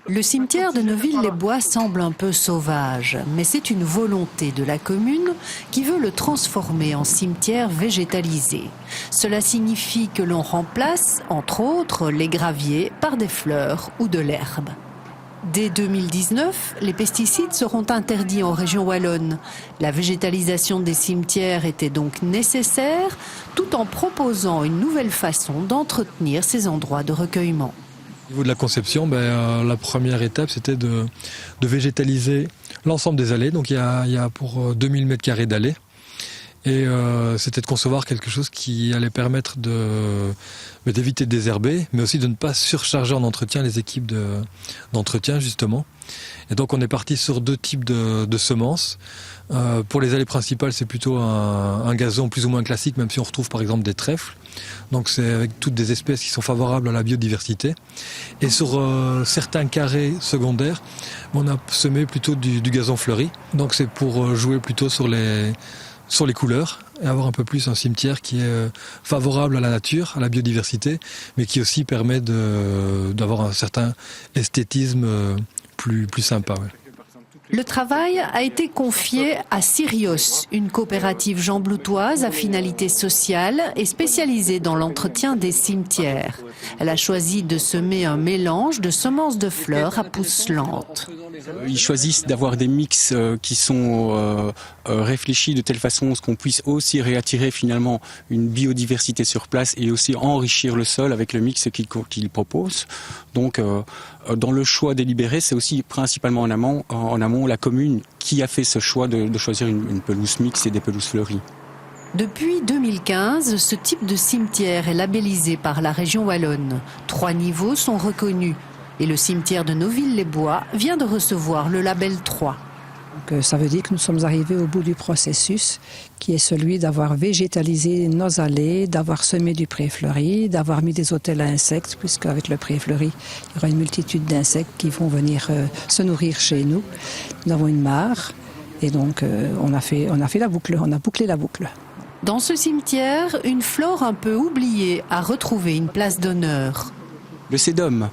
Le cimetière de Neuville-les-Bois semble un peu sauvage, mais c'est une volonté de la commune qui veut le transformer en cimetière végétalisé. Cela signifie que l'on remplace, entre autres, les graviers par des fleurs ou de l'herbe. Dès 2019, les pesticides seront interdits en région wallonne. La végétalisation des cimetières était donc nécessaire, tout en proposant une nouvelle façon d'entretenir ces endroits de recueillement. Au niveau de la conception, la première étape, c'était de végétaliser l'ensemble des allées. Donc il y a pour 2000 m² d'allées. Et c'était de concevoir quelque chose qui allait permettre d'éviter de désherber, mais aussi de ne pas surcharger en entretien les équipes d'entretien, justement. Et donc on est parti sur deux types de semences. Pour les allées principales, c'est plutôt un gazon plus ou moins classique, même si on retrouve par exemple des trèfles. Donc c'est avec toutes des espèces qui sont favorables à la biodiversité. Et sur certains carrés secondaires, on a semé plutôt du gazon fleuri. Donc c'est pour jouer plutôt sur les couleurs et avoir un peu plus un cimetière qui est favorable à la nature, à la biodiversité, mais qui aussi permet d'avoir un certain esthétisme plus sympa. Ouais. Le travail a été confié à Sirios, une coopérative jambloutoise à finalité sociale et spécialisée dans l'entretien des cimetières. Elle a choisi de semer un mélange de semences de fleurs à pousses lentes. Ils choisissent d'avoir des mix qui sont réfléchis de telle façon qu'on puisse aussi réattirer finalement une biodiversité sur place et aussi enrichir le sol avec le mix qu'ils proposent. Donc dans le choix délibéré, c'est aussi principalement en amont la commune qui a fait ce choix de choisir une pelouse mixte et des pelouses fleuries. Depuis 2015, ce type de cimetière est labellisé par la région wallonne. 3 niveaux sont reconnus et le cimetière de Neuville-les-Bois vient de recevoir le label 3. Donc, ça veut dire que nous sommes arrivés au bout du processus qui est celui d'avoir végétalisé nos allées, d'avoir semé du pré fleuri, d'avoir mis des hôtels à insectes, puisque avec le pré fleuri, il y aura une multitude d'insectes qui vont venir se nourrir chez nous. Nous avons une mare et donc on a fait la boucle, on a bouclé la boucle. Dans ce cimetière, une flore un peu oubliée a retrouvé une place d'honneur. Le sédum.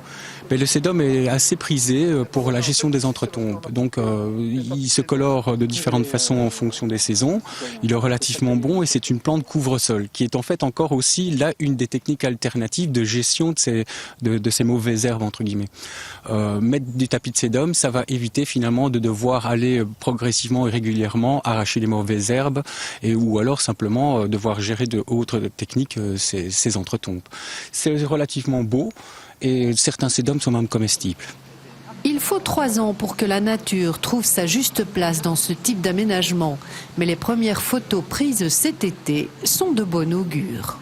Mais le sédum est assez prisé pour la gestion des entretombes. Donc il se colore de différentes façons en fonction des saisons. Il est relativement bon et c'est une plante couvre-sol qui est en fait encore aussi là une des techniques alternatives de gestion de ces mauvaises herbes entre guillemets. Mettre du tapis de sédum, ça va éviter finalement de devoir aller progressivement et régulièrement arracher les mauvaises herbes ou alors simplement devoir gérer de autres techniques ces entretombes. C'est relativement beau. Et certains sédums sont même comestibles. Il faut 3 ans pour que la nature trouve sa juste place dans ce type d'aménagement. Mais les premières photos prises cet été sont de bon augure.